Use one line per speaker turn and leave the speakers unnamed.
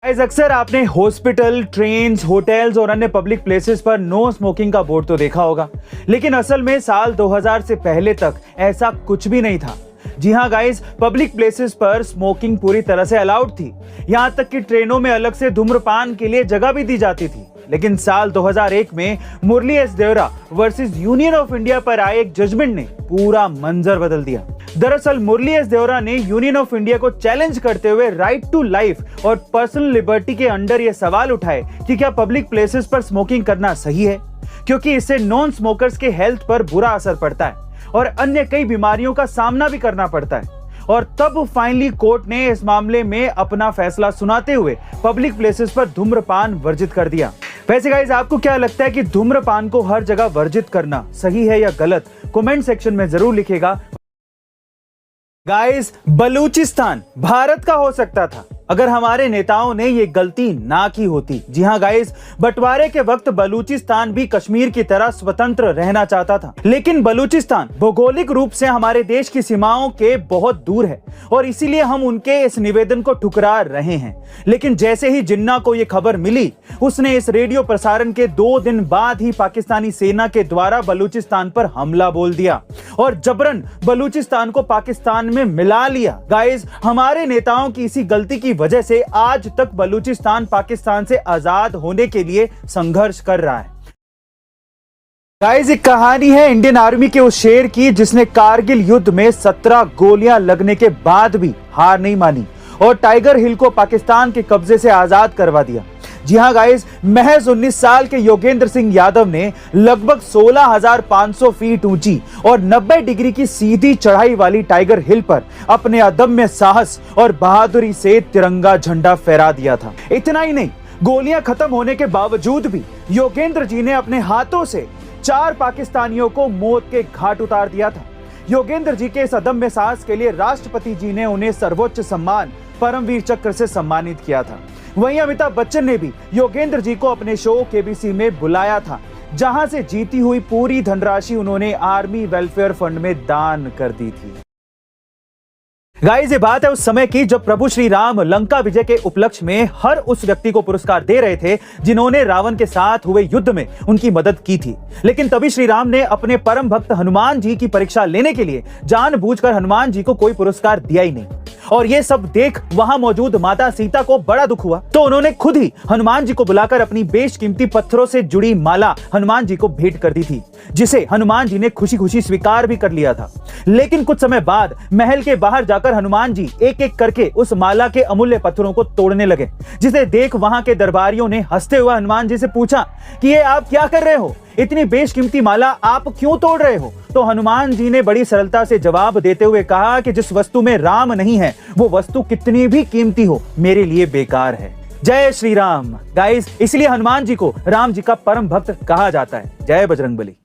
अक्सर आपने hospital, trains, hotels और अन्य पब्लिक प्लेसेस पर नो स्मोकिंग का बोर्ड तो देखा होगा, लेकिन असल में साल 2000 से पहले तक ऐसा कुछ भी नहीं था। जी हाँ गाइस, पब्लिक प्लेसेस पर स्मोकिंग पूरी तरह से अलाउड थी। यहाँ तक कि ट्रेनों में अलग से धूम्रपान के लिए जगह भी दी जाती थी। लेकिन साल 2001 में Murli S Deora versus Union of India पर आए एक जजमेंट ने पूरा मंजर बदल दिया। दरअसल मुरली एस देवरा ने यूनियन ऑफ इंडिया को चैलेंज करते हुए राइट टू लाइफ और पर्सनल लिबर्टी के अंडर ये सवाल उठाए कि क्या पब्लिक प्लेसेस पर स्मोकिंग करना सही है, क्योंकि इससे नॉन स्मोकर्स के हेल्थ पर बुरा असर पड़ता है और अन्य कई बीमारियों का सामना भी करना पड़ता है। और तब फाइनली कोर्ट ने इस मामले में अपना फैसला सुनाते हुए पब्लिक प्लेसेस पर धूम्रपान वर्जित कर दिया। वैसे गाइस, आपको क्या लगता है कि धूम्रपान को हर जगह वर्जित करना सही है या गलत? कमेंट सेक्शन में जरूर लिखिएगा। गाइस, बलूचिस्तान भारत का हो सकता था अगर हमारे नेताओं ने ये गलती ना की होती। जी हाँ गाइस, बंटवारे के वक्त बलूचिस्तान भी कश्मीर की तरह स्वतंत्र रहना चाहता था, लेकिन बलूचिस्तान भौगोलिक रूप से हमारे देश की सीमाओं के बहुत दूर है और इसीलिए हम उनके इस निवेदन को ठुकरा रहे हैं। लेकिन जैसे ही जिन्ना को ये खबर मिली, उसने इस रेडियो प्रसारण के 2 दिन बाद ही पाकिस्तानी सेना के द्वारा बलूचिस्तान पर हमला बोल दिया और जबरन बलूचिस्तान को पाकिस्तान में मिला लिया। गाइस, हमारे नेताओं की इसी गलती की वजह से आज तक बलूचिस्तान पाकिस्तान से आजाद होने के लिए संघर्ष कर रहा है। गाइस, एक कहानी है इंडियन आर्मी के उस शेर की जिसने कारगिल युद्ध में 17 गोलियां लगने के बाद भी हार नहीं मानी और टाइगर हिल को पाकिस्तान के कब्जे से आजाद करवा दिया। जी हाँ गाइस, महज 19 साल के योगेंद्र सिंह यादव ने लगभग 16,500 फीट ऊंची और 90 डिग्री की सीधी चढ़ाई वाली टाइगर हिल पर अपने अदम्य साहस और बहादुरी से तिरंगा झंडा फहरा दिया था। इतना ही नहीं, गोलियां खत्म होने के बावजूद भी योगेंद्र जी ने अपने हाथों से 4 पाकिस्तानियों को मौत के घाट उतार दिया था। योगेंद्र जी के इस अदम्य साहस के लिए राष्ट्रपति जी ने उन्हें सर्वोच्च सम्मान परमवीर चक्र से सम्मानित किया था। वहीं अमिताभ बच्चन ने भी योगेंद्र जी को अपने शो केबीसी में बुलाया था, जहां से जीती हुई पूरी धनराशि उन्होंने आर्मी वेलफेयर फंड में दान कर दी थी। गाइस, ये बात है उस समय की जब प्रभु श्री राम लंका विजय के उपलक्ष्य में हर उस व्यक्ति को पुरस्कार दे रहे थे जिन्होंने रावण के साथ हुए युद्ध में उनकी मदद की थी। लेकिन तभी श्री राम ने अपने परम भक्त हनुमान जी की परीक्षा लेने के लिए जानबूझकर हनुमान जी को कोई पुरस्कार दिया ही नहीं। और ये सब देख वहां मौजूद माता सीता को बड़ा दुख हुआ, तो उन्होंने खुद ही हनुमान जी को बुलाकर अपनी बेशकीमती पत्थरों से जुड़ी माला हनुमान जी को भेंट कर दी थी, जिसे हनुमान जी ने खुशी खुशी स्वीकार भी कर लिया था। लेकिन कुछ समय बाद महल के बाहर जाकर हनुमान जी एक एक करके उस माला के अमूल्य पत्थरों को तोड़ने लगे, जिसे देख वहां के दरबारियों ने हंसते हुए हनुमान जी से पूछा कि ये आप क्या कर रहे हो, इतनी बेशकीमती माला आप क्यों तोड़ रहे हो? तो हनुमान जी ने बड़ी सरलता से जवाब देते हुए कहा कि जिस वस्तु में राम नहीं है वो वस्तु कितनी भी कीमती हो मेरे लिए बेकार है। जय श्री राम। गाइस, इसलिए हनुमान जी को राम जी का परम भक्त कहा जाता है। जय बजरंगबली।